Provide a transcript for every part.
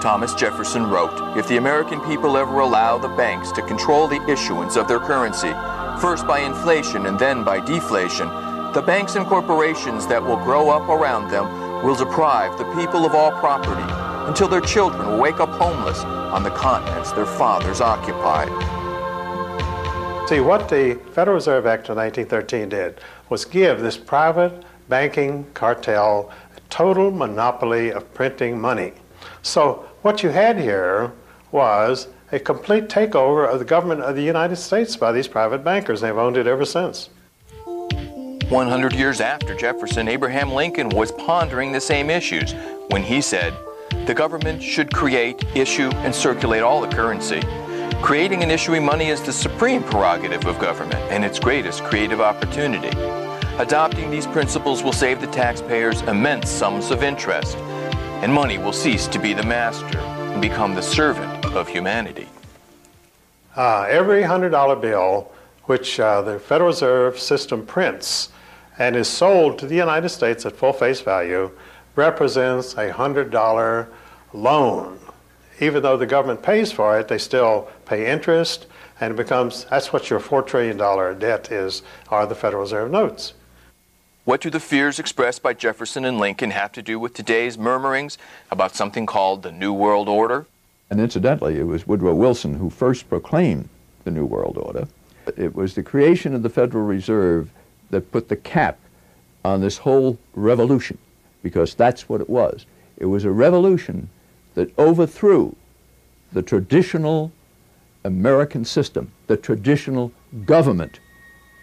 Thomas Jefferson wrote, "If the American people ever allow the banks to control the issuance of their currency, first by inflation and then by deflation, the banks and corporations that will grow up around them will deprive the people of all property until their children will wake up homeless on the continents their fathers occupied." See, what the Federal Reserve Act of 1913 did was give this private banking cartel a total monopoly of printing money. So what you had here was a complete takeover of the government of the United States by these private bankers. They've owned it ever since. 100 years after Jefferson, Abraham Lincoln was pondering the same issues when he said, "The government should create, issue, and circulate all the currency. Creating and issuing money is the supreme prerogative of government and its greatest creative opportunity. Adopting these principles will save the taxpayers immense sums of interest, and money will cease to be the master and become the servant of humanity." Every $100 bill which the Federal Reserve System prints and is sold to the United States at full face value represents a $100 loan. Even though the government pays for it, they still pay interest, and it becomes, that's what your $4 trillion debt is, are the Federal Reserve notes. What do the fears expressed by Jefferson and Lincoln have to do with today's murmurings about something called the New World Order? And incidentally, it was Woodrow Wilson who first proclaimed the New World Order. It was the creation of the Federal Reserve that put the cap on this whole revolution, because that's what it was. It was a revolution that overthrew the traditional American system, the traditional government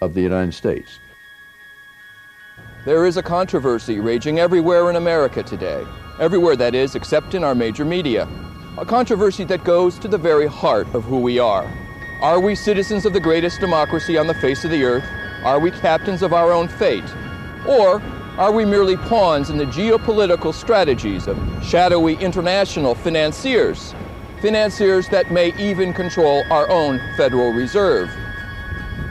of the United States. There is a controversy raging everywhere in America today. Everywhere, that is, except in our major media. A controversy that goes to the very heart of who we are. Are we citizens of the greatest democracy on the face of the earth? Are we captains of our own fate? Or are we merely pawns in the geopolitical strategies of shadowy international financiers? Financiers that may even control our own Federal Reserve.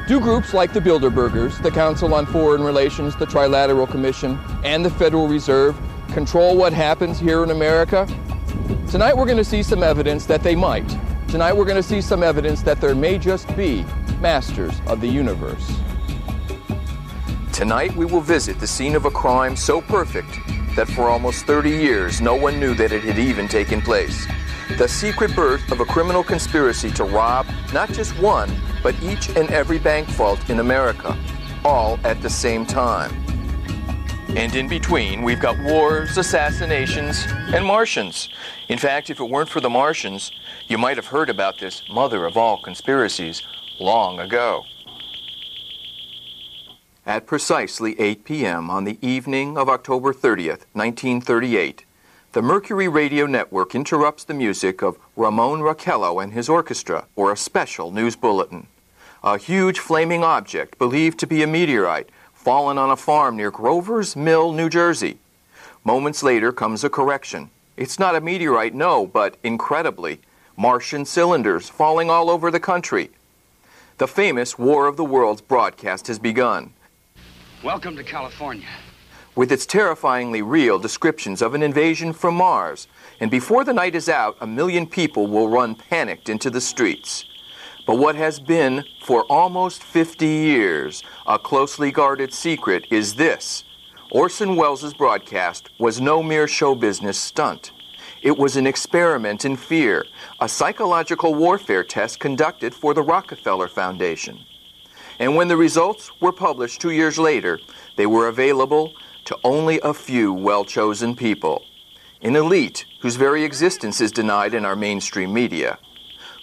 Do groups like the Bilderbergers, the Council on Foreign Relations, the Trilateral Commission, and the Federal Reserve control what happens here in America? Tonight we're going to see some evidence that they might. Tonight we're going to see some evidence that there may just be masters of the universe. Tonight we will visit the scene of a crime so perfect that for almost 30 years no one knew that it had even taken place. The secret birth of a criminal conspiracy to rob not just one, but each and every bank vault in America, all at the same time. And in between, we've got wars, assassinations, and Martians. In fact, if it weren't for the Martians, you might have heard about this mother of all conspiracies long ago. At precisely 8 p.m. on the evening of October 30th, 1938, the Mercury Radio Network interrupts the music of Ramon Raquello and his orchestra for a special news bulletin. A huge flaming object believed to be a meteorite fallen on a farm near Grover's Mill, New Jersey. Moments later comes a correction. It's not a meteorite, no, but incredibly, Martian cylinders falling all over the country. The famous War of the Worlds broadcast has begun. Welcome to California. With its terrifyingly real descriptions of an invasion from Mars. And before the night is out, 1 million people will run panicked into the streets. But what has been, for almost 50 years, a closely guarded secret is this. Orson Welles' broadcast was no mere show business stunt. It was an experiment in fear, a psychological warfare test conducted for the Rockefeller Foundation. And when the results were published 2 years later, they were available to only a few well-chosen people. An elite whose very existence is denied in our mainstream media,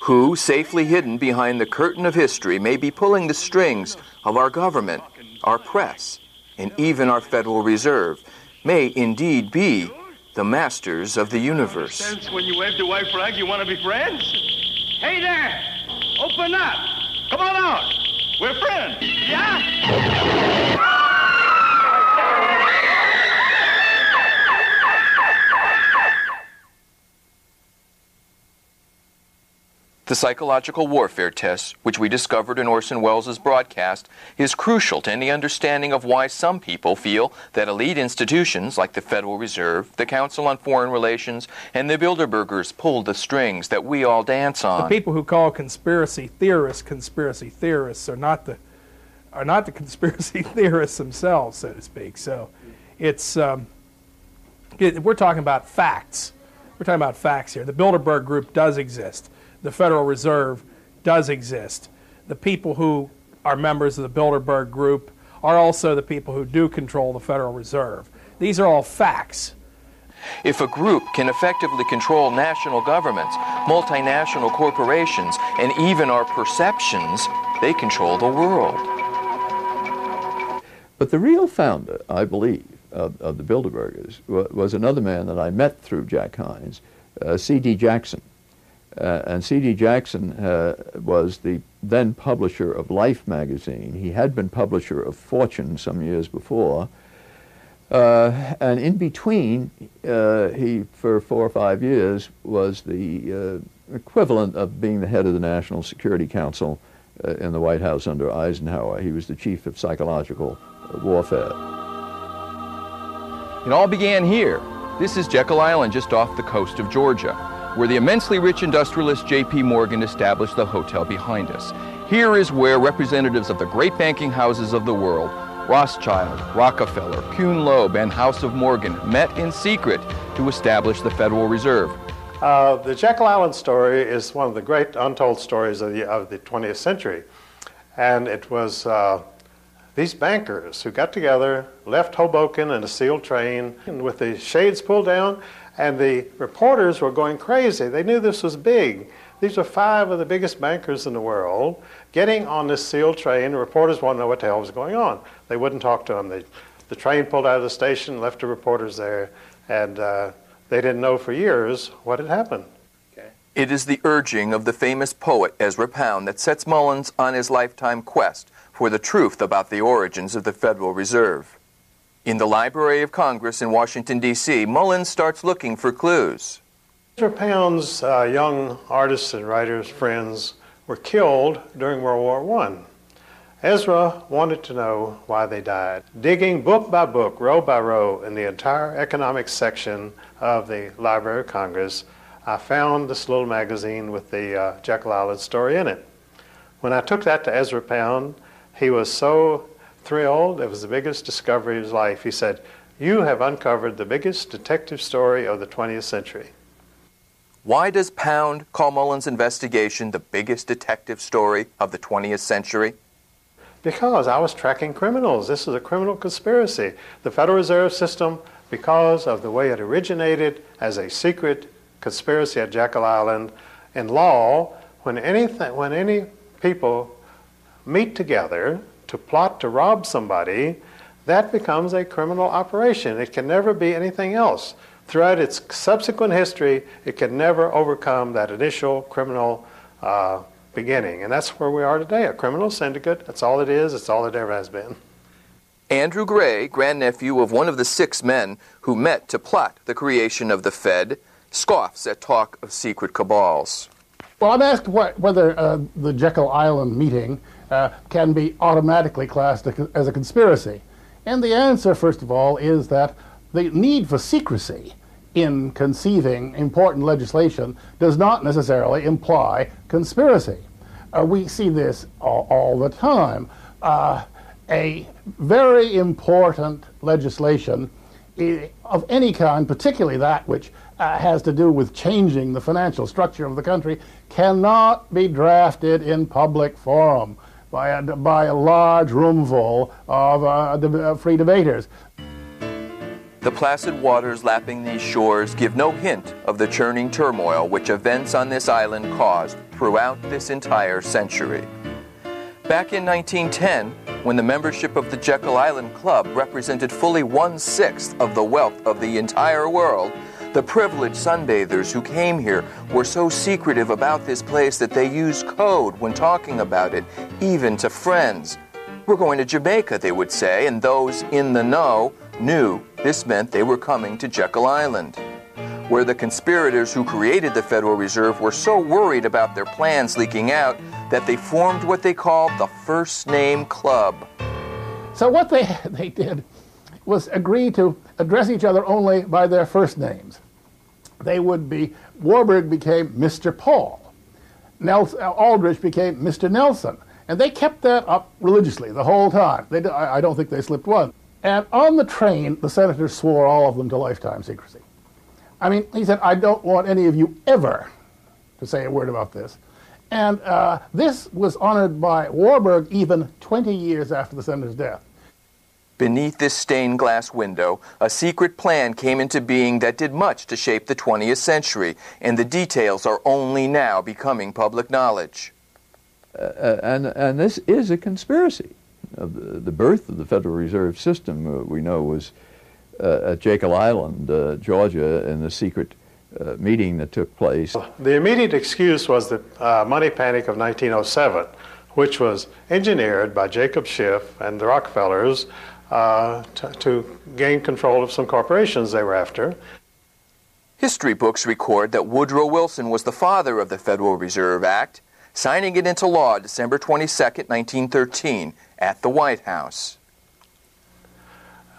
who, safely hidden behind the curtain of history, may be pulling the strings of our government, our press, and even our Federal Reserve, may indeed be the masters of the universe. Since when you wave to white flag, you want to be friends? Hey there! Open up! Come on out! We're friends! Yeah? The psychological warfare test, which we discovered in Orson Welles' broadcast, is crucial to any understanding of why some people feel that elite institutions like the Federal Reserve, the Council on Foreign Relations, and the Bilderbergers pulled the strings that we all dance on. The people who call conspiracy theorists are not the conspiracy theorists themselves, so to speak. So it's we're talking about facts. We're talking about facts here. The Bilderberg Group does exist. The Federal Reserve does exist. The people who are members of the Bilderberg Group are also the people who do control the Federal Reserve. These are all facts. If a group can effectively control national governments, multinational corporations, and even our perceptions, they control the world. But the real founder, I believe, of the Bilderbergers was another man that I met through Jack Hines, C.D. Jackson. And C.D. Jackson was the then publisher of Life magazine. He had been publisher of Fortune some years before. And in between, he, for 4 or 5 years, was the equivalent of being the head of the National Security Council in the White House under Eisenhower. He was the chief of psychological warfare. It all began here. This is Jekyll Island, just off the coast of Georgia, where the immensely rich industrialist J.P. Morgan established the hotel behind us. Here is where representatives of the great banking houses of the world, Rothschild, Rockefeller, Kuhn Loeb, and House of Morgan, met in secret to establish the Federal Reserve. The Jekyll Island story is one of the great untold stories of the 20th century. And it was these bankers who got together, left Hoboken in a sealed train, and with the shades pulled down, and the reporters were going crazy. They knew this was big. These were 5 of the biggest bankers in the world getting on this sealed train. The reporters wanted to know what the hell was going on. They wouldn't talk to them. The train pulled out of the station, left the reporters there, and they didn't know for years what had happened. It is the urging of the famous poet Ezra Pound that sets Mullins on his lifetime quest for the truth about the origins of the Federal Reserve. In the Library of Congress in Washington, D.C., Mullins starts looking for clues. Ezra Pound's young artists and writers, friends, were killed during World War I. Ezra wanted to know why they died. Digging book by book, row by row, in the entire economics section of the Library of Congress, I found this little magazine with the Jekyll Island story in it. When I took that to Ezra Pound, he was so thrilled. It was the biggest discovery of his life. He said, "You have uncovered the biggest detective story of the 20th century." Why does Pound call Mullins' investigation the biggest detective story of the 20th century? Because I was tracking criminals. This is a criminal conspiracy. The Federal Reserve System, because of the way it originated as a secret conspiracy at Jekyll Island, in law, when any people meet together to plot to rob somebody, that becomes a criminal operation. It can never be anything else. Throughout its subsequent history, it can never overcome that initial criminal beginning. And that's where we are today, a criminal syndicate. That's all it is. It's all it ever has been. Andrew Gray, grandnephew of one of the 6 men who met to plot the creation of the Fed, scoffs at talk of secret cabals. Well, I'm asked whether the Jekyll Island meeting can be automatically classed as a conspiracy. And the answer, first of all, is that the need for secrecy in conceiving important legislation does not necessarily imply conspiracy. We see this all the time. A very important legislation of any kind, particularly that which has to do with changing the financial structure of the country, cannot be drafted in public forum by a large roomful of free debaters. The placid waters lapping these shores give no hint of the churning turmoil which events on this island caused throughout this entire century. Back in 1910, when the membership of the Jekyll Island Club represented fully 1/6 of the wealth of the entire world, the privileged sunbathers who came here were so secretive about this place that they used code when talking about it, even to friends. "We're going to Jamaica," they would say, and those in the know knew this meant they were coming to Jekyll Island. where the conspirators who created the Federal Reserve were so worried about their plans leaking out that they formed what they called the First Name Club. So what they did was agree to address each other only by their first names. They would be, Warburg became Mr. Paul, Aldrich became Mr. Nelson, and they kept that up religiously the whole time. I don't think they slipped one. And on the train, the senators swore all of them to lifetime secrecy. I mean, he said, I don't want any of you ever to say a word about this. And this was honored by Warburg even 20 years after the senator's death. Beneath this stained glass window, a secret plan came into being that did much to shape the 20th century, and the details are only now becoming public knowledge. And this is a conspiracy. The birth of the Federal Reserve System, we know, was at Jekyll Island, Georgia, in the secret meeting that took place. The immediate excuse was the money panic of 1907, which was engineered by Jacob Schiff and the Rockefellers to gain control of some corporations they were after. History books record that Woodrow Wilson was the father of the Federal Reserve Act, signing it into law December 22, 1913, at the White House.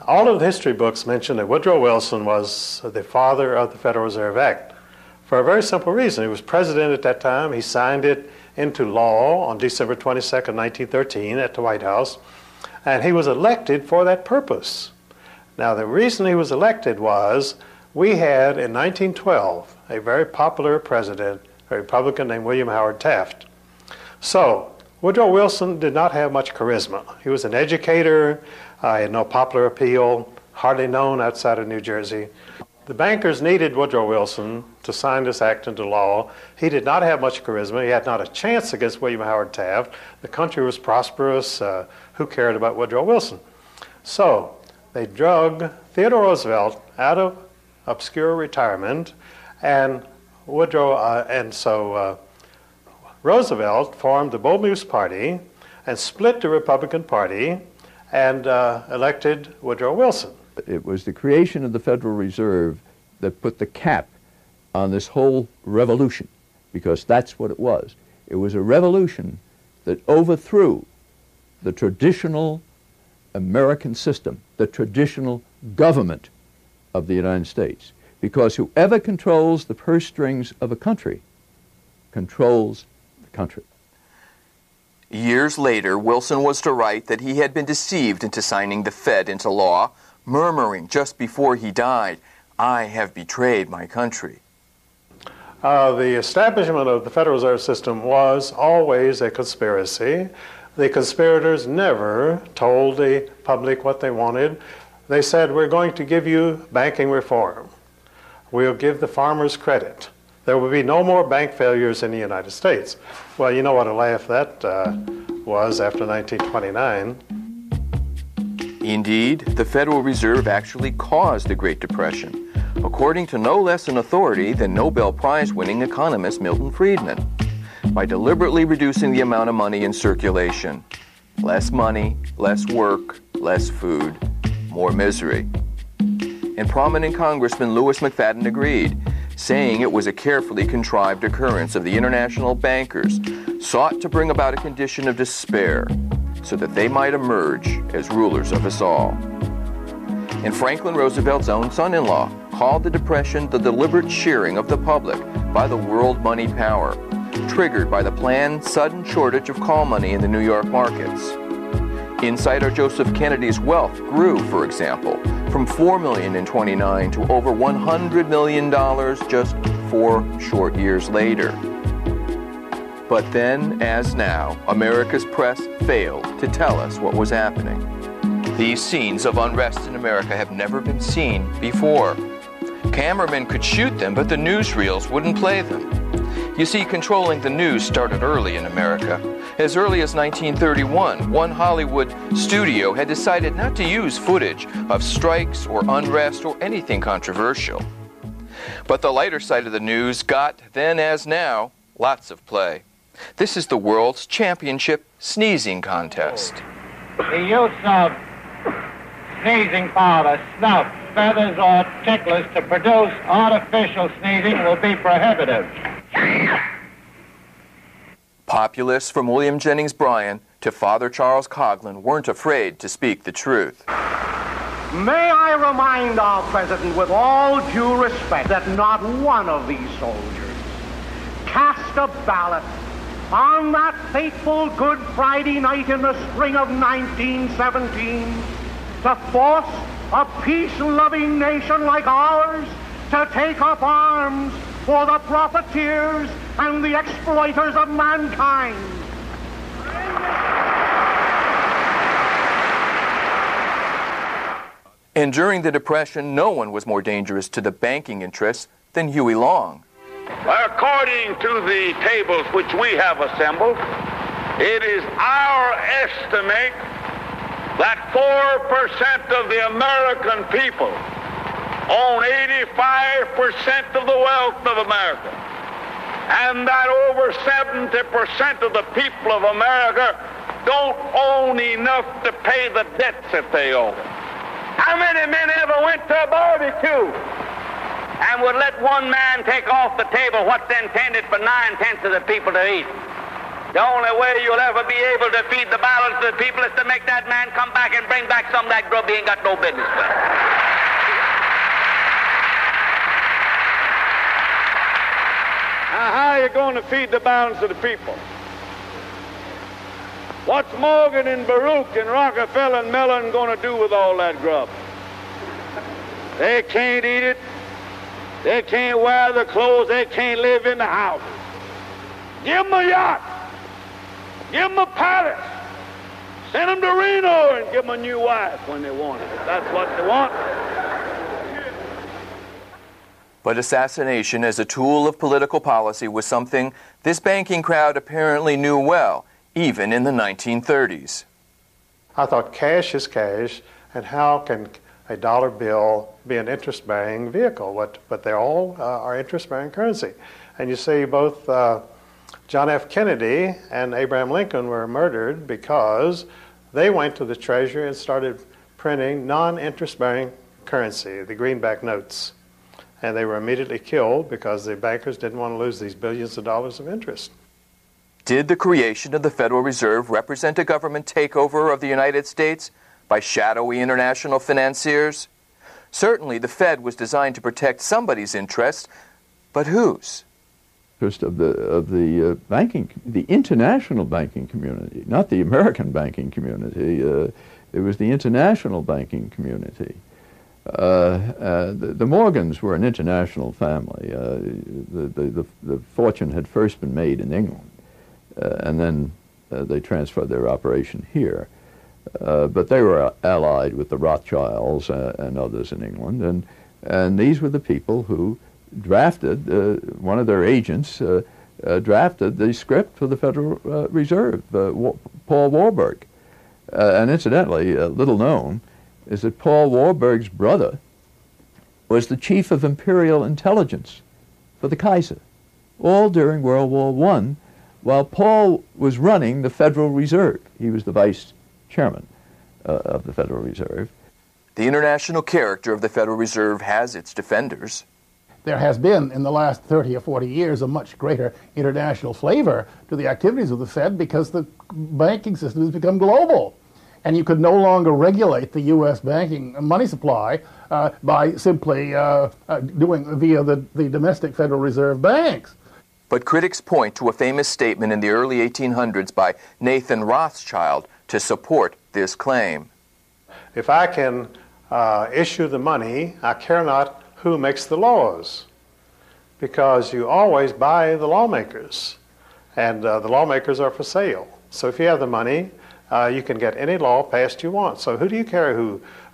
All of the history books mention that Woodrow Wilson was the father of the Federal Reserve Act for a very simple reason. He was president at that time. He signed it into law on December 22, 1913 at the White House, and he was elected for that purpose. Now, the reason he was elected was we had, in 1912, a very popular president, a Republican named William Howard Taft. So, Woodrow Wilson did not have much charisma. He was an educator, had no popular appeal, hardly known outside of New Jersey. The bankers needed Woodrow Wilson to sign this act into law. He did not have much charisma. He had not a chance against William Howard Taft. The country was prosperous. Who cared about Woodrow Wilson? So they drug Theodore Roosevelt out of obscure retirement, and Roosevelt formed the Bull Moose Party and split the Republican Party and elected Woodrow Wilson. It was the creation of the Federal Reserve that put the cap on this whole revolution, because that's what it was. It was a revolution that overthrew the traditional American system, the traditional government of the United States, because whoever controls the purse strings of a country controls the country. Years later, Wilson was to write that he had been deceived into signing the Fed into law, murmuring just before he died, "I have betrayed my country." The establishment of the Federal Reserve System was always a conspiracy. The conspirators never told the public what they wanted. They said, we're going to give you banking reform. We'll give the farmers credit. There will be no more bank failures in the United States. Well, you know what a laugh that was after 1929. Indeed, the Federal Reserve actually caused the Great Depression, according to no less an authority than Nobel Prize-winning economist Milton Friedman, by deliberately reducing the amount of money in circulation. Less money, less work, less food, more misery. And prominent Congressman Louis McFadden agreed, saying it was a carefully contrived occurrence of the international bankers sought to bring about a condition of despair so that they might emerge as rulers of us all. And Franklin Roosevelt's own son-in-law called the Depression the deliberate shearing of the public by the world money power, triggered by the planned sudden shortage of call money in the New York markets. Insider Joseph Kennedy's wealth grew, for example, from $4 million in 29 to over $100 million just 4 short years later. But then, as now, America's press failed to tell us what was happening. These scenes of unrest in America have never been seen before. Cameramen could shoot them, but the newsreels wouldn't play them. You see, controlling the news started early in America. As early as 1931, one Hollywood studio had decided not to use footage of strikes or unrest or anything controversial. But the lighter side of the news got, then as now, lots of play. This is the world's championship sneezing contest. The use of sneezing powder, snuff, feathers, or ticklers to produce artificial sneezing will be prohibited. Populists from William Jennings Bryan to Father Charles Coughlin weren't afraid to speak the truth. May I remind our president with all due respect that not one of these soldiers cast a ballot on that fateful Good Friday night in the spring of 1917 to force a peace-loving nation like ours to take up arms for the profiteers and the exploiters of mankind. And during the Depression, no one was more dangerous to the banking interests than Huey Long. According to the tables which we have assembled, it is our estimate that 4% of the American people own 85% of the wealth of America, and that over 70% of the people of America don't own enough to pay the debts that they owe. How many men ever went to a barbecue and would let one man take off the table what's intended for 9/10 of the people to eat? The only way you'll ever be able to feed the balance of the people is to make that man come back and bring back some of that grub he ain't got no business with. Now, how are you going to feed the balance of the people? What's Morgan and Baruch and Rockefeller and Mellon going to do with all that grub? They can't eat it. They can't wear the clothes. They can't live in the house. Give them a yacht. Give them a palace. Send them to Reno and give them a new wife when they want it. If that's what they want. But assassination as a tool of political policy was something this banking crowd apparently knew well, even in the 1930s. I thought cash is cash, and how can a dollar bill be an interest-bearing vehicle? But they all are interest-bearing currency. And you see both John F. Kennedy and Abraham Lincoln were murdered because they went to the Treasury and started printing non-interest-bearing currency, the greenback notes. And they were immediately killed because the bankers didn't want to lose these billions of dollars of interest. Did the creation of the Federal Reserve represent a government takeover of the United States by shadowy international financiers? Certainly the Fed was designed to protect somebody's interests, but whose? Interest of the banking, the international banking community, not the American banking community. It was the international banking community. The Morgans were an international family. The fortune had first been made in England, and then they transferred their operation here. But they were allied with the Rothschilds and others in England, and these were the people who drafted, one of their agents drafted the script for the Federal Reserve, Paul Warburg. And incidentally, little known, is that Paul Warburg's brother was the chief of imperial intelligence for the Kaiser, all during World War I, while Paul was running the Federal Reserve. He was the vice chairman of the Federal Reserve. The international character of the Federal Reserve has its defenders. There has been, in the last 30 or 40 years, a much greater international flavor to the activities of the Fed because the banking system has become global. And you could no longer regulate the U.S. banking money supply by simply doing via the domestic Federal Reserve banks. But critics point to a famous statement in the early 1800s by Nathan Rothschild to support this claim. If I can issue the money, I care not who makes the laws, because you always buy the lawmakers, and the lawmakers are for sale. So if you have the money, you can get any law passed you want. So who do you care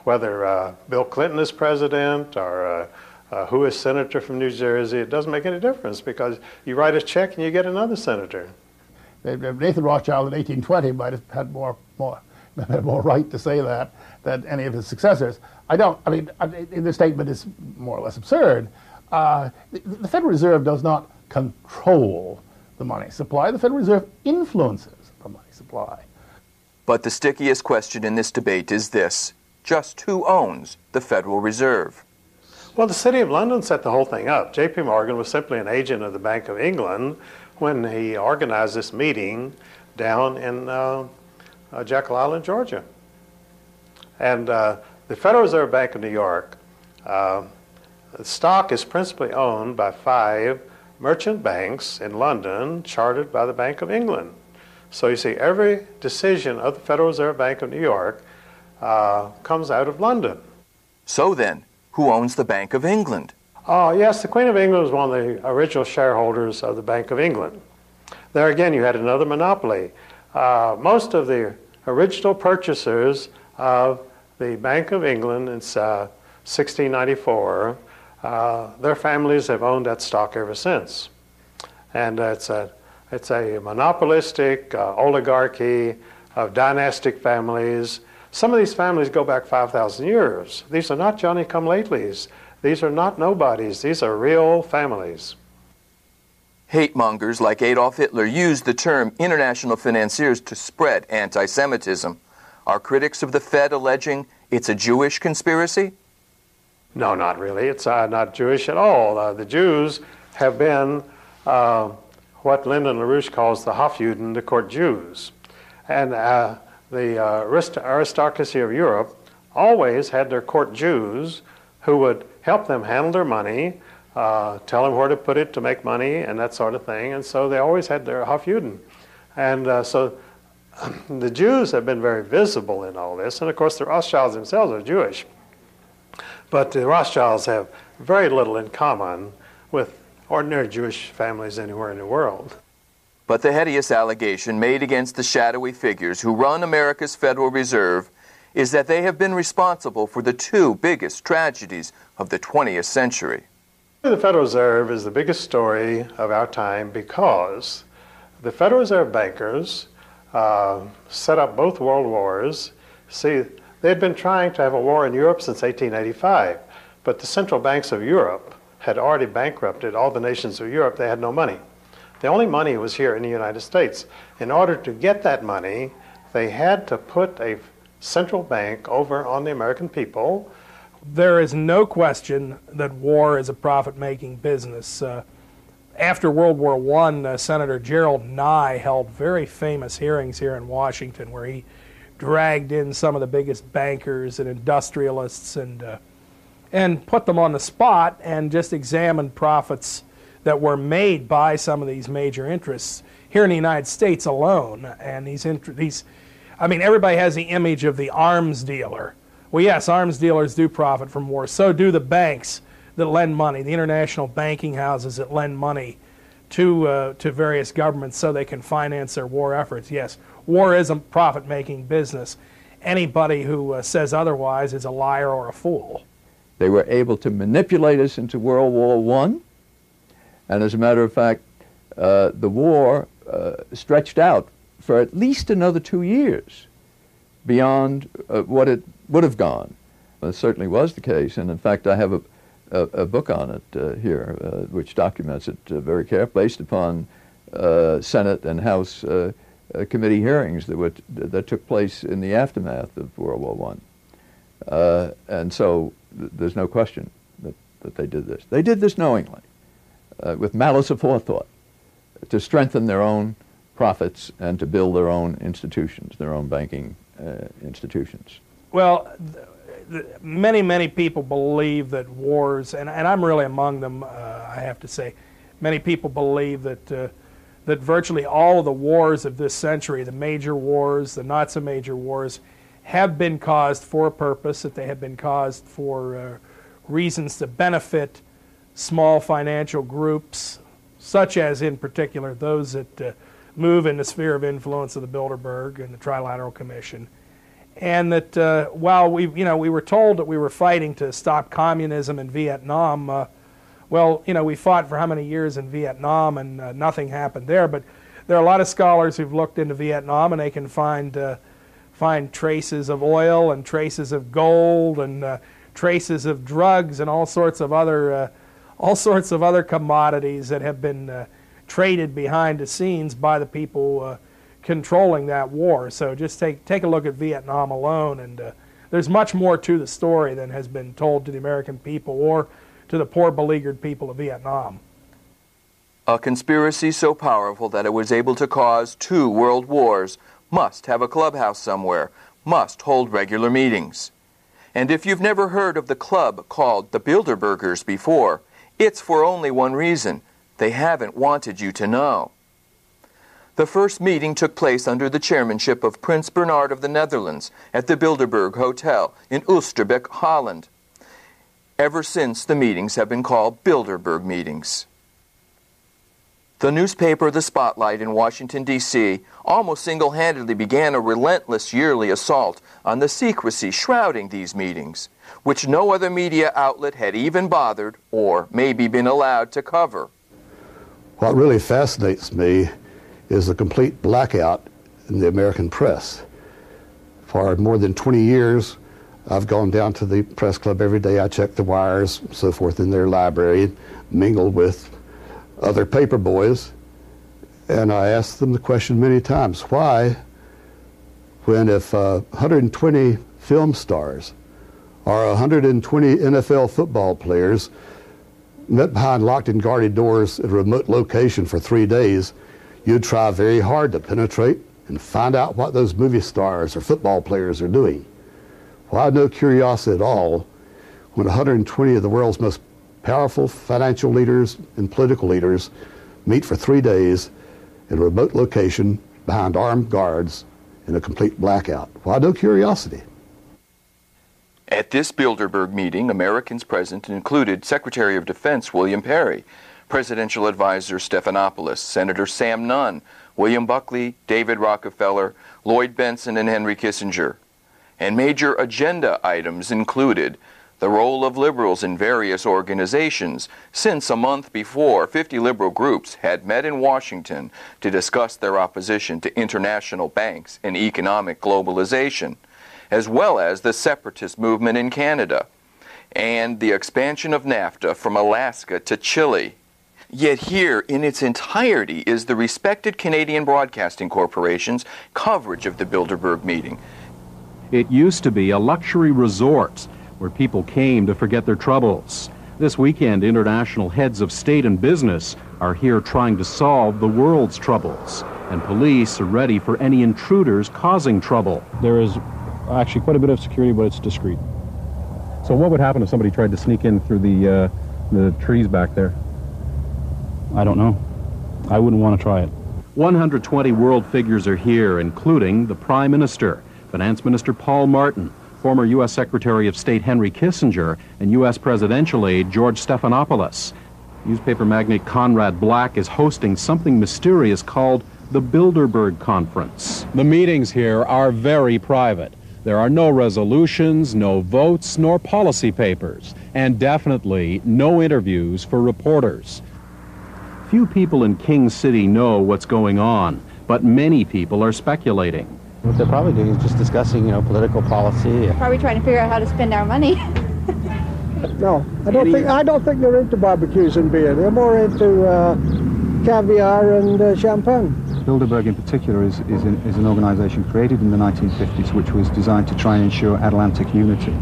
whether Bill Clinton is president or who is senator from New Jersey? It doesn't make any difference because you write a check and you get another senator. Nathan Rothschild in 1820 might have had more right to say that than any of his successors. The statement is more or less absurd. The Federal Reserve does not control the money supply. The Federal Reserve influences the money supply. But the stickiest question in this debate is this: just who owns the Federal Reserve? Well, the City of London set the whole thing up. J.P. Morgan was simply an agent of the Bank of England when he organized this meeting down in Jekyll Island, Georgia. And the Federal Reserve Bank of New York, the stock is principally owned by 5 merchant banks in London chartered by the Bank of England. So you see, every decision of the Federal Reserve Bank of New York comes out of London. So then, who owns the Bank of England? Yes, the Queen of England was one of the original shareholders of the Bank of England. There again, you had another monopoly. Most of the original purchasers of the Bank of England in 1694, their families have owned that stock ever since. And it's a monopolistic oligarchy of dynastic families. Some of these families go back 5,000 years. These are not Johnny-come-latelys. These are not nobodies. These are real families. Hate-mongers like Adolf Hitler used the term international financiers to spread anti-Semitism. Are critics of the Fed alleging it's a Jewish conspiracy? No, not really. It's not Jewish at all. The Jews have been what Lyndon LaRouche calls the Hofjuden, the court Jews. And the aristocracy of Europe always had their court Jews who would help them handle their money, tell them where to put it to make money and that sort of thing. And so they always had their Hofjuden. And so the Jews have been very visible in all this. And of course the Rothschilds themselves are Jewish. But the Rothschilds have very little in common with ordinary Jewish families anywhere in the world. But the hideous allegation made against the shadowy figures who run America's Federal Reserve is that they have been responsible for the 2 biggest tragedies of the 20th century. The Federal Reserve is the biggest story of our time because the Federal Reserve bankers set up both world wars. See, they had been trying to have a war in Europe since 1885, but the central banks of Europe had already bankrupted all the nations of Europe. They had no money. The only money was here in the United States. In order to get that money, they had to put a central bank over on the American people. There is no question that war is a profit-making business. After World War I, Senator Gerald Nye held very famous hearings here in Washington where he dragged in some of the biggest bankers and industrialists and put them on the spot and just examined profits that were made by some of these major interests here in the United States alone. And everybody has the image of the arms dealer. Well, yes, arms dealers do profit from war. So do the banks that lend money, the international banking houses that lend money to various governments so they can finance their war efforts. Yes, war is a profit-making business. Anybody who says otherwise is a liar or a fool. They were able to manipulate us into World War I, and as a matter of fact, the war stretched out for at least another 2 years beyond what it would have gone. It certainly was the case, and in fact I have a book on it here which documents it very carefully based upon Senate and House committee hearings that took place in the aftermath of World War I. And so there's no question that they did this. They did this knowingly, with malice aforethought, to strengthen their own profits and to build their own institutions, their own banking institutions. Well, many people believe that wars, and I'm really among them, I have to say, many people believe that virtually all of the wars of this century, the major wars, the not so major wars, have been caused for a purpose, that they have been caused for reasons to benefit small financial groups, such as in particular those that move in the sphere of influence of the Bilderberg and the Trilateral Commission. And that while we were told that we were fighting to stop communism in Vietnam, we fought for how many years in Vietnam and nothing happened there. But there are a lot of scholars who've looked into Vietnam and they can find traces of oil and traces of gold and traces of drugs and all sorts of other commodities that have been traded behind the scenes by the people controlling that war. So just take a look at Vietnam alone, and there's much more to the story than has been told to the American people or to the poor beleaguered people of Vietnam. A conspiracy so powerful that it was able to cause 2 world wars must have a clubhouse somewhere, must hold regular meetings. And if you've never heard of the club called the Bilderbergers before, it's for only one reason: they haven't wanted you to know. The first meeting took place under the chairmanship of Prince Bernhard of the Netherlands at the Bilderberg Hotel in Oosterbeek, Holland. Ever since, the meetings have been called Bilderberg meetings. The newspaper The Spotlight in Washington, D.C. almost single-handedly began a relentless yearly assault on the secrecy shrouding these meetings, which no other media outlet had even bothered or maybe been allowed to cover. What really fascinates me is the complete blackout in the American press. For more than 20 years, I've gone down to the press club every day. I check the wires, so forth, in their library, mingled with other paper boys, and I asked them the question many times: why, when if 120 film stars or 120 NFL football players met behind locked and guarded doors at a remote location for 3 days, you'd try very hard to penetrate and find out what those movie stars or football players are doing? Well, I had no curiosity at all when 120 of the world's most powerful financial leaders and political leaders meet for 3 days in a remote location behind armed guards in a complete blackout. Why no curiosity? At this Bilderberg meeting, Americans present included Secretary of Defense William Perry, Presidential Advisor Stephanopoulos, Senator Sam Nunn, William Buckley, David Rockefeller, Lloyd Benson, and Henry Kissinger. And major agenda items included the role of liberals in various organizations, since a month before 50 liberal groups had met in Washington to discuss their opposition to international banks and economic globalization, as well as the separatist movement in Canada, and the expansion of NAFTA from Alaska to Chile. Yet here, in its entirety, is the respected Canadian Broadcasting Corporation's coverage of the Bilderberg meeting. It used to be a luxury resort where people came to forget their troubles. This weekend, international heads of state and business are here trying to solve the world's troubles, and police are ready for any intruders causing trouble. There is actually quite a bit of security, but it's discreet. So what would happen if somebody tried to sneak in through the trees back there? I don't know. I wouldn't want to try it. 120 world figures are here, including the Prime Minister, Finance Minister Paul Martin, former U.S. Secretary of State Henry Kissinger, and U.S. presidential aide George Stephanopoulos. Newspaper magnate Conrad Black is hosting something mysterious called the Bilderberg Conference. The meetings here are very private. There are no resolutions, no votes, nor policy papers, and definitely no interviews for reporters. Few people in King City know what's going on, but many people are speculating. What they're probably doing is just discussing, political policy. Probably trying to figure out how to spend our money. No, I don't think they're into barbecues and beer. They're more into caviar and champagne. Bilderberg in particular is an organization created in the 1950s which was designed to try and ensure Atlantic unity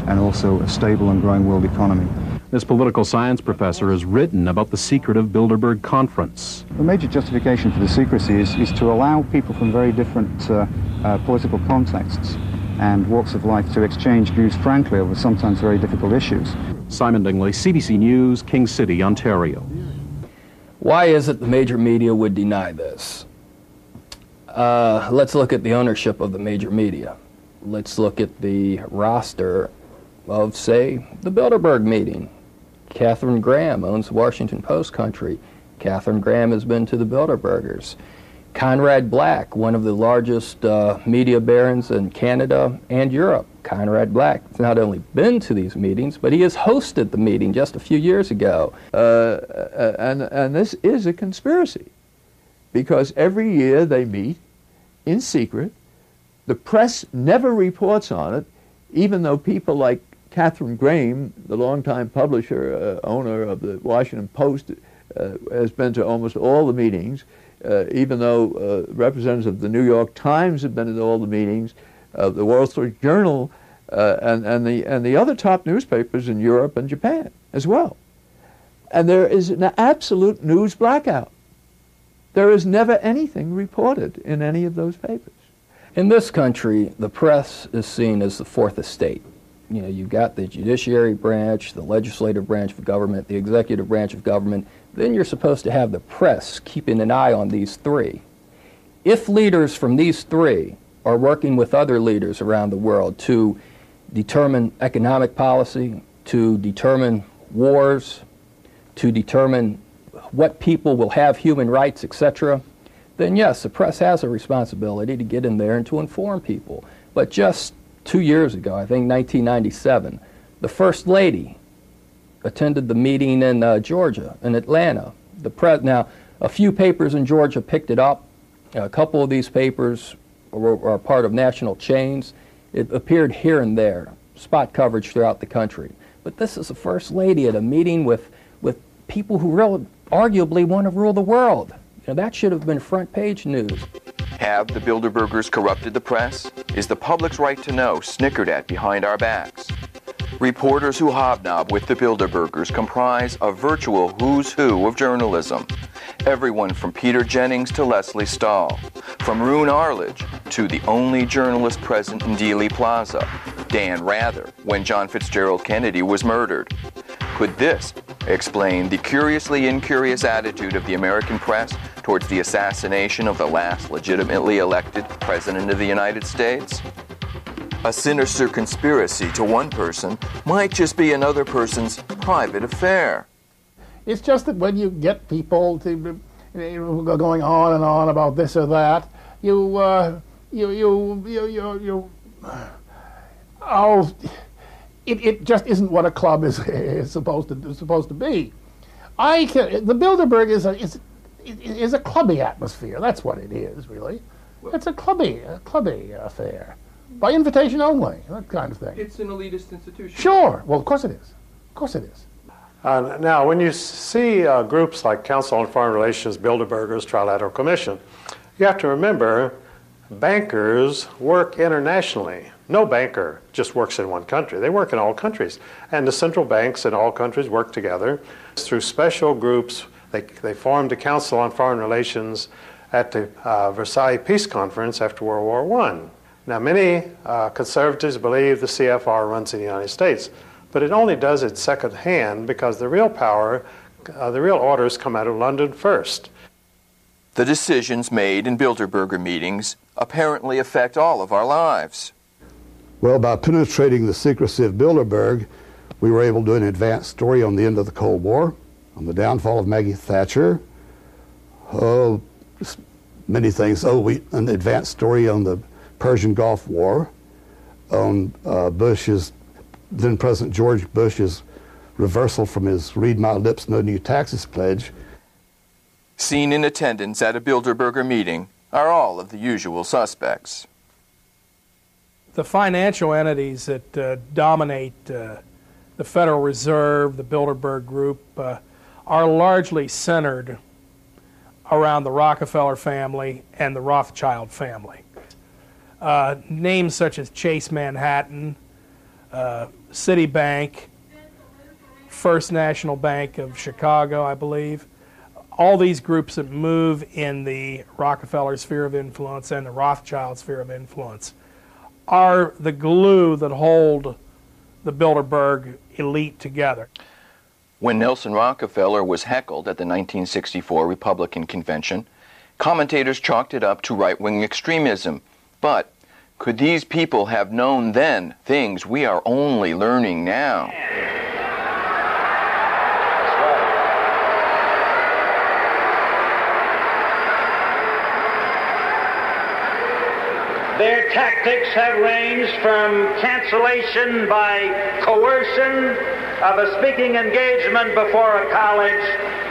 and also a stable and growing world economy. This political science professor has written about the secret of Bilderberg Conference. The major justification for the secrecy is to allow people from very different political contexts and walks of life to exchange views frankly over sometimes very difficult issues. Simon Dingley, CBC News, King City, Ontario. Why is it the major media would deny this? Let's look at the ownership of the major media. Let's look at the roster of, say, the Bilderberg meeting. Katharine Graham owns the Washington Post country. Katharine Graham has been to the Bilderbergers. Conrad Black, one of the largest media barons in Canada and Europe. Conrad Black has not only been to these meetings, but he has hosted the meeting just a few years ago. And this is a conspiracy, because every year they meet in secret. The press never reports on it, even though people like Katharine Graham, the longtime publisher, owner of the Washington Post, has been to almost all the meetings, even though representatives of the New York Times have been at all the meetings. The Wall Street Journal and the other top newspapers in Europe and Japan as well. And there is an absolute news blackout. There is never anything reported in any of those papers. In this country, the press is seen as the fourth estate. You know, you've got the judiciary branch, the legislative branch of government, the executive branch of government. Then you're supposed to have the press keeping an eye on these three. If leaders from these three are working with other leaders around the world to determine economic policy, to determine wars, to determine what people will have human rights, etc., then yes, the press has a responsibility to get in there and to inform people. But just 2 years ago, I think 1997, the First Lady attended the meeting in Georgia, in Atlanta. Now, a few papers in Georgia picked it up. A couple of these papers are part of national chains. It appeared here and there, spot coverage throughout the country. But this is the First Lady at a meeting with people who really, arguably want to rule the world. You know, that should have been front page news. Have the Bilderbergers corrupted the press? Is the public's right to know snickered at behind our backs? Reporters who hobnob with the Bilderbergers comprise a virtual who's who of journalism. Everyone from Peter Jennings to Leslie Stahl, from Roone Arledge to the only journalist present in Dealey Plaza, Dan Rather, when John Fitzgerald Kennedy was murdered. Could this explain the curiously incurious attitude of the American press towards the assassination of the last legitimately elected President of the United States? A sinister conspiracy to one person might just be another person's private affair. It's just that when you get people to going on and on about this or that, it just isn't what a club is supposed to be. The Bilderberg is a clubby atmosphere. That's what it is, really. It's a clubby affair, by invitation only, that kind of thing. It's an elitist institution. Sure. Well, of course it is. Of course it is. Now, when you see groups like Council on Foreign Relations, Bilderbergers, Trilateral Commission, you have to remember bankers work internationally. No banker just works in one country. They work in all countries. And the central banks in all countries work together. Through special groups, they formed the Council on Foreign Relations at the Versailles Peace Conference after World War I. Now, many conservatives believe the CFR runs in the United States, but it only does it secondhand because the real power, the real orders come out of London first. The decisions made in Bilderberger meetings apparently affect all of our lives. Well, by penetrating the secrecy of Bilderberg, we were able to do an advanced story on the end of the Cold War, on the downfall of Maggie Thatcher, many things. An advanced story on the Persian Gulf War, on then President George Bush's reversal from his read my lips, no new taxes pledge. Seen in attendance at a Bilderberger meeting are all of the usual suspects. The financial entities that dominate the Federal Reserve, the Bilderberg Group, are largely centered around the Rockefeller family and the Rothschild family. Names such as Chase Manhattan, Citibank, First National Bank of Chicago, I believe, all these groups that move in the Rockefeller sphere of influence and the Rothschild sphere of influence are the glue that hold the Bilderberg elite together. When Nelson Rockefeller was heckled at the 1964 Republican Convention, commentators chalked it up to right-wing extremism. But could these people have known then things we are only learning now? Their tactics have ranged from cancellation by coercion of a speaking engagement before a college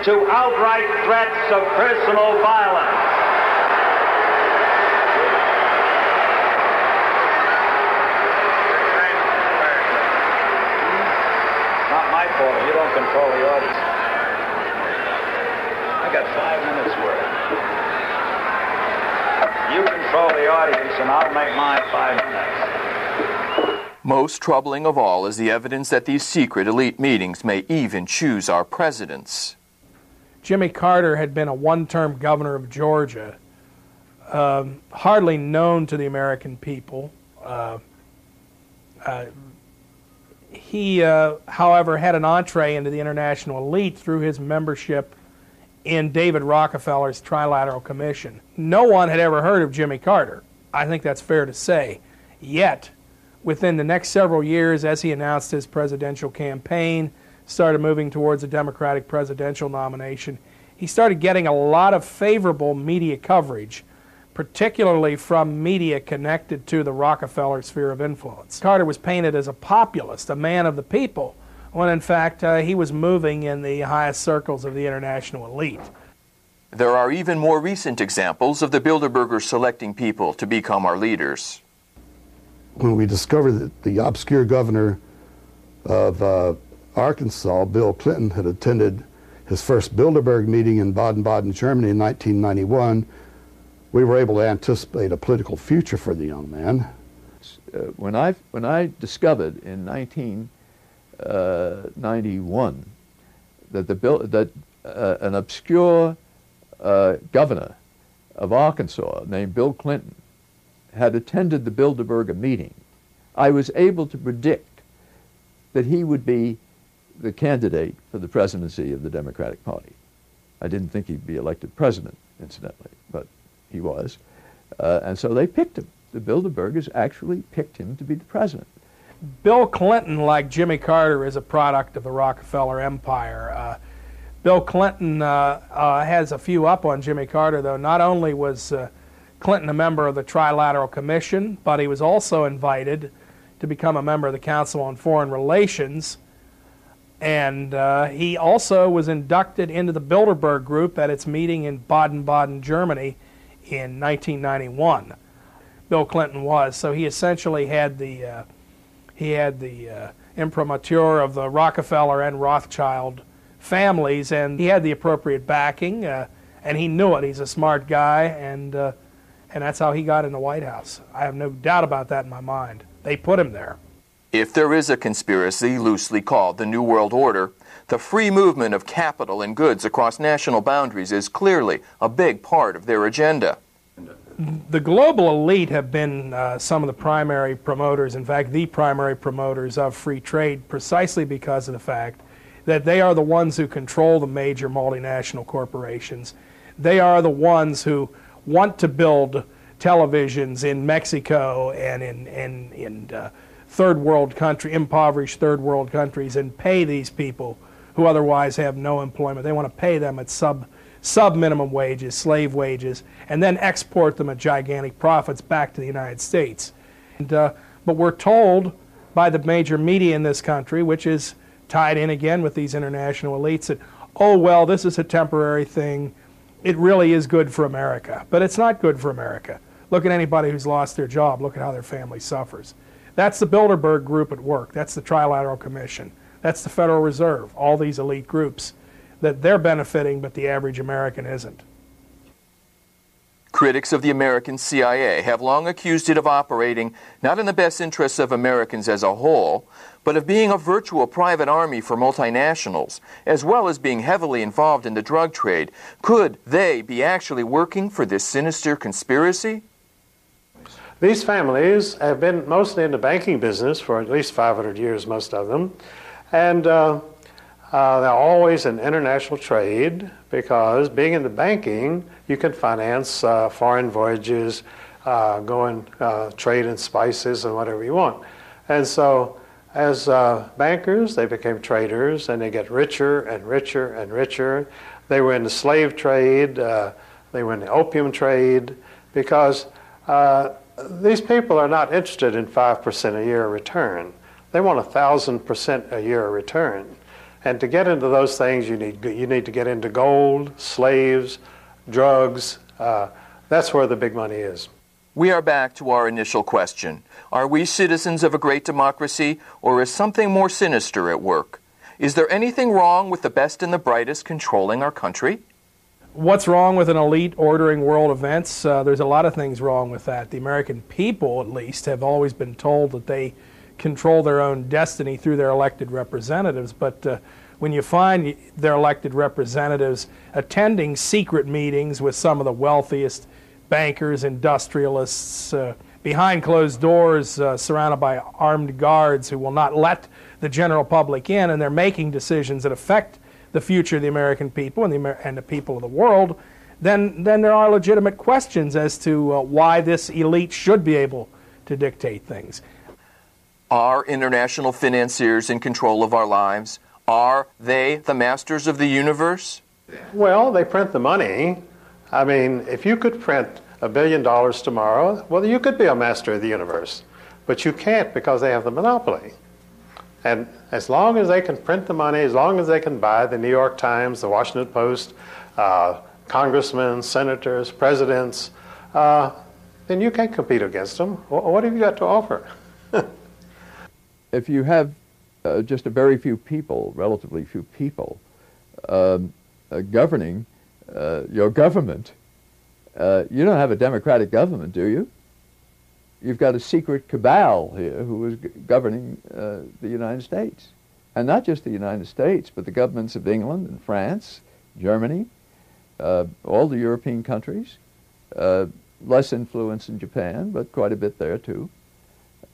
to outright threats of personal violence. Not my fault if you don't control the audience. I got 5 minutes worth. You control the audience and I'll make my 5 minutes. Most troubling of all is the evidence that these secret elite meetings may even choose our presidents. Jimmy Carter had been a one-term governor of Georgia, hardly known to the American people. He, however, had an entree into the international elite through his membership in David Rockefeller's Trilateral Commission. No one had ever heard of Jimmy Carter. I think that's fair to say. Yet, within the next several years, as he announced his presidential campaign, started moving towards a Democratic presidential nomination, he started getting a lot of favorable media coverage, particularly from media connected to the Rockefeller sphere of influence. Carter was painted as a populist, a man of the people, when in fact he was moving in the highest circles of the international elite. There are even more recent examples of the Bilderbergers selecting people to become our leaders. When we discovered that the obscure governor of Arkansas, Bill Clinton, had attended his first Bilderberg meeting in Baden-Baden, Germany in 1991, we were able to anticipate a political future for the young man. When I discovered in 1991 that an obscure governor of Arkansas named Bill Clinton had attended the Bilderberg meeting, I was able to predict that he would be the candidate for the presidency of the Democratic Party. I didn't think he'd be elected president, incidentally, but he was. And so they picked him. The Bilderbergers actually picked him to be the president. Bill Clinton, like Jimmy Carter, is a product of the Rockefeller empire. Bill Clinton has a few up on Jimmy Carter, though. Not only was Clinton a member of the Trilateral Commission, but he was also invited to become a member of the Council on Foreign Relations, and he also was inducted into the Bilderberg Group at its meeting in Baden-Baden, Germany in 1991. Bill Clinton was, so he essentially had the imprimatur of the Rockefeller and Rothschild families, and he had the appropriate backing, and he knew it. He's a smart guy, and that's how he got in the White House. I have no doubt about that in my mind. They put him there. If there is a conspiracy loosely called the New World Order, the free movement of capital and goods across national boundaries is clearly a big part of their agenda. The global elite have been some of the primary promoters, in fact, the primary promoters of free trade, precisely because of the fact that they are the ones who control the major multinational corporations. They are the ones who want to build televisions in Mexico and in third world country, impoverished third world countries, and pay these people who otherwise have no employment. They want to pay them at sub minimum wages, slave wages, and then export them at gigantic profits back to the United States. But we're told by the major media in this country, which is tied in again with these international elites, that, oh, well, this is a temporary thing. It really is good for America. But it's not good for America. Look at anybody who's lost their job. Look at how their family suffers. That's the Bilderberg Group at work. That's the Trilateral Commission. That's the Federal Reserve, all these elite groups that they're benefiting, but the average American isn't. Critics of the American CIA have long accused it of operating not in the best interests of Americans as a whole, but of being a virtual private army for multinationals, as well as being heavily involved in the drug trade. Could they be actually working for this sinister conspiracy? These families have been mostly in the banking business for at least 500 years, most of them. And they're always in international trade because being in the banking, you can finance foreign voyages, trade in spices and whatever you want. And so as bankers, they became traders and they get richer and richer and richer. They were in the slave trade, they were in the opium trade, because these people are not interested in 5% a year return. They want 1,000% a year return. And to get into those things, you need to get into gold, slaves, drugs. That's where the big money is. We are back to our initial question. Are we citizens of a great democracy, or is something more sinister at work? Is there anything wrong with the best and the brightest controlling our country? What's wrong with an elite ordering world events? There's a lot of things wrong with that. The American people, at least, have always been told that they control their own destiny through their elected representatives. But when you find their elected representatives attending secret meetings with some of the wealthiest bankers, industrialists, behind closed doors, surrounded by armed guards who will not let the general public in, and they're making decisions that affect the future of the American people and the people of the world, then there are legitimate questions as to why this elite should be able to dictate things. Are international financiers in control of our lives? Are they the masters of the universe? Well, they print the money. I mean, if you could print $1 billion tomorrow, well, you could be a master of the universe. But you can't because they have the monopoly. And as long as they can print the money, as long as they can buy the New York Times, the Washington Post, congressmen, senators, presidents, then you can't compete against them. What have you got to offer? If you have just a very few people, relatively few people, governing your government, you don't have a democratic government, do you? You've got a secret cabal here who is governing the United States. And not just the United States, but the governments of England and France, Germany, all the European countries, less influence in Japan, but quite a bit there too.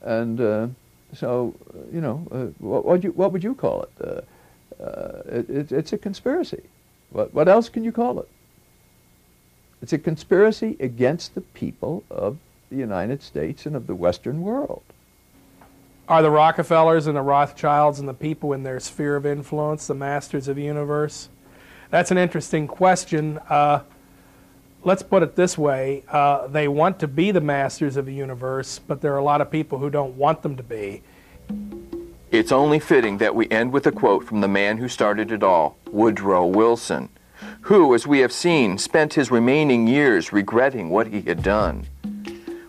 And so, you know, what would you call it? It's a conspiracy. What else can you call it? It's a conspiracy against the people of the United States and of the Western world. Are the Rockefellers and the Rothschilds and the people in their sphere of influence the masters of the universe? That's an interesting question. Let's put it this way. They want to be the masters of the universe, but there are a lot of people who don't want them to be. It's only fitting that we end with a quote from the man who started it all, Woodrow Wilson, who, as we have seen, spent his remaining years regretting what he had done.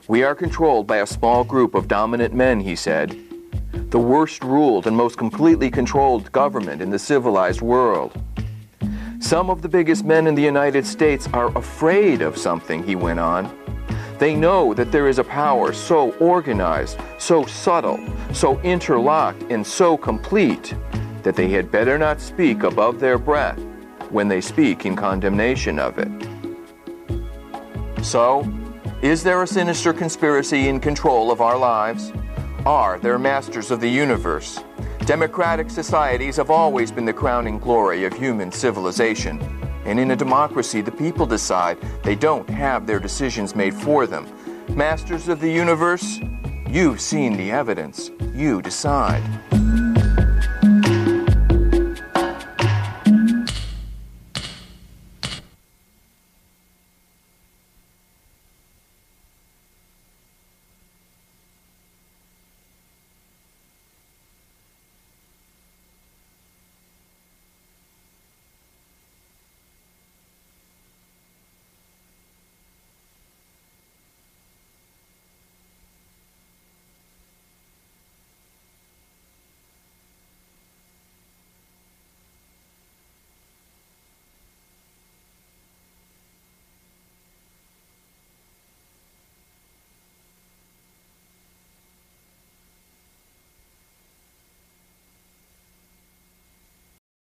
We are controlled by a small group of dominant men, he said, the worst ruled and most completely controlled government in the civilized world. Some of the biggest men in the United States are afraid of something, he went on. They know that there is a power so organized, so subtle, so interlocked, and so complete that they had better not speak above their breath when they speak in condemnation of it. So, is there a sinister conspiracy in control of our lives? Are there masters of the universe? Democratic societies have always been the crowning glory of human civilization. And in a democracy, the people decide. They don't have their decisions made for them. Masters of the universe, you've seen the evidence. You decide.